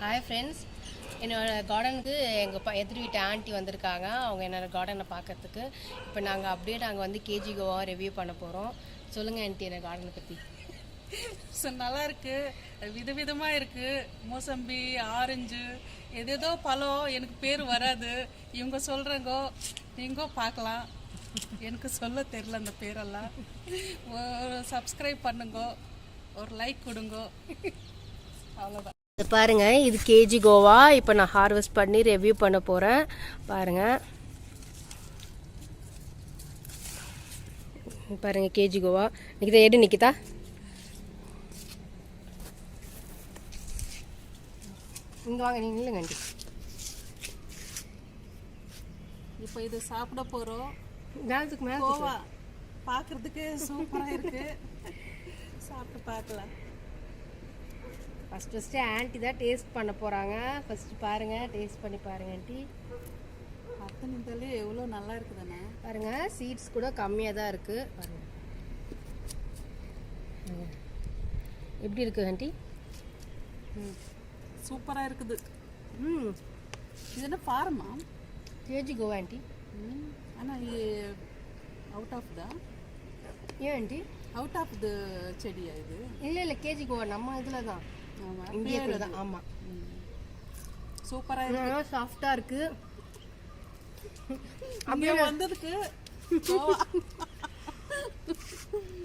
Hi friends, என்னோடய கார்டனுக்கு எங்கள் எதிர் வீட்டு ஆண்டி வந்திருக்காங்க. அவங்க என்னோடய கார்டனை பார்க்கறதுக்கு. இப்போ நாங்கள் வந்து கேஜி கோவா ரிவ்யூ பண்ண போகிறோம். சொல்லுங்கள் ஆண்டி, என்னோடய கார்டனை பற்றி. நல்லா இருக்குது, விதவிதமாக இருக்குது. மோசம்பி, ஆரஞ்சு, எதேதோ பழம், எனக்கு பேர் வராது. இவங்க சொல்கிறங்கோ, நீங்கோ பார்க்கலாம். எனக்கு சொல்ல தெரில அந்த பேரெல்லாம். ஒரு சப்ஸ்கிரைப் பண்ணுங்கோ, ஒரு லைக் கொடுங்கோ, அவ்வளோதான். பாருங்க, இது கேஜி கோவா. இப்போ நான் ஹார்வெஸ்ட் பண்ணி ரிவ்யூ பண்ண போகிறேன். பாருங்க பாருங்க கேஜி கோவா. நிக்கிதா, எடு நிக்கிதா. இங்கே வாங்க, நீங்கள் இல்லைங்க ஆண்டி. இப்போ இது சாப்பிட போகிறோம். நேரத்துக்கு மேலே கோவா பார்க்குறதுக்கு சூப்பராக இருக்குது. சாப்பிட்டு பார்க்கலாம். ஃபஸ்ட்டு ஆண்டி தான் டேஸ்ட் பண்ண போகிறாங்க. ஃபஸ்ட்டு பாருங்கள், டேஸ்ட் பண்ணி பாருங்கள் ஆண்டி. அத்தனை எவ்வளோ நல்லா இருக்குதுண்ணா. பாருங்கள், சீட்ஸ் கூட கம்மியாக தான் இருக்குது. பாருங்கள் எப்படி இருக்குது ஆண்டி? சூப்பராக இருக்குது. இது என்ன ஃபார்மா? KG Goa aunty. ஆனால் அவுட் ஆஃப் த ஏன் ஆண்டி? அவுட் ஆஃப் த செடியா இது? இல்லை கேஜி கோவா நம்ம இதில் தான், இந்தியாக்குள்ள தான். ஆமாம், சூப்பராக இருக்கு, சாஃப்டாக இருக்குது. அப்படியே வந்ததுக்கு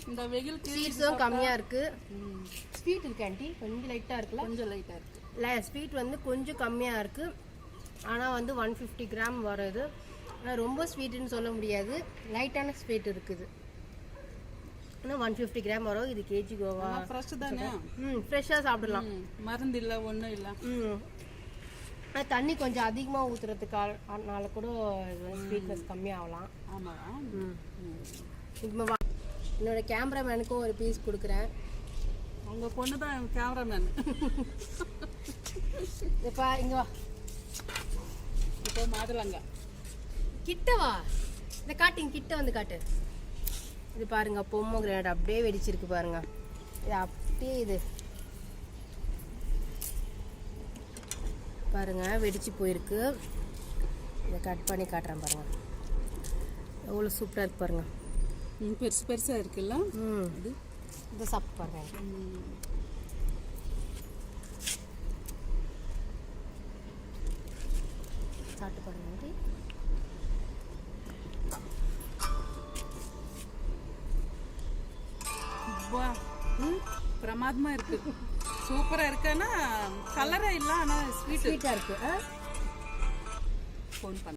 இந்த வெயிலுக்கு ஸ்வீட்ஸும் கம்மியாக இருக்குது. ஸ்வீட் இருக்கு ஆண்டி, கொஞ்சம் லைட்டாக இருக்குல்ல? கொஞ்சம் லைட்டாக இருக்குது. இல்லை, ஸ்வீட் வந்து கொஞ்சம் கம்மியாக இருக்குது. ஆனால் வந்து 150 கிராம் வருது. ஆனால் ரொம்ப ஸ்வீட்டுன்னு சொல்ல முடியாது, லைட்டான ஸ்வீட் இருக்குது. ஆனால் 150 கிராம் வரும். இது கேஜி கோவா. ஃப்ரெஷ் தானே? ஃப்ரெஷ்ஷாக சாப்பிடலாம். மருந்து இல்லை, ஒன்றும் இல்லை. ஆனால் தண்ணி கொஞ்சம் அதிகமாக ஊற்றுறதுக்கானால கூட ஸ்வீட்னஸ் கம்மியாகலாம். ஆமாம். இப்போ என்னோட கேமராமேனுக்கும் ஒரு பீஸ் கொடுக்குறேன். அவங்க பொண்ணு தான் கேமராமேன். இப்போ இங்கே வா, இப்போ மாதுளங்க கிட்ட வா. இந்த காட்டிங்க, கிட்ட வந்து காட்டு. இது பாருங்க, பொம்மோகிரானேட் அப்படியே வெடிச்சிருக்கு பாருங்க. இது அப்படியே இது பாருங்க, வெடிச்சு போயிருக்கு. இதை கட் பண்ணி காட்டுறேன் பாருங்க, எவ்வளோ சூப்பராக இருக்கு பாருங்க. பெருசு பெருசாக இருக்குல்ல. இது இதை சாப்பிட்டு பாருங்க. சாப்பிட்டு பாருங்க. பிரமாதமா இருக்கு, சூப்பரா இருக்கு. ஆனா கலரே இல்லை, ஆனா ஸ்வீட்டா இருக்கு. ஃபோன் பண்ண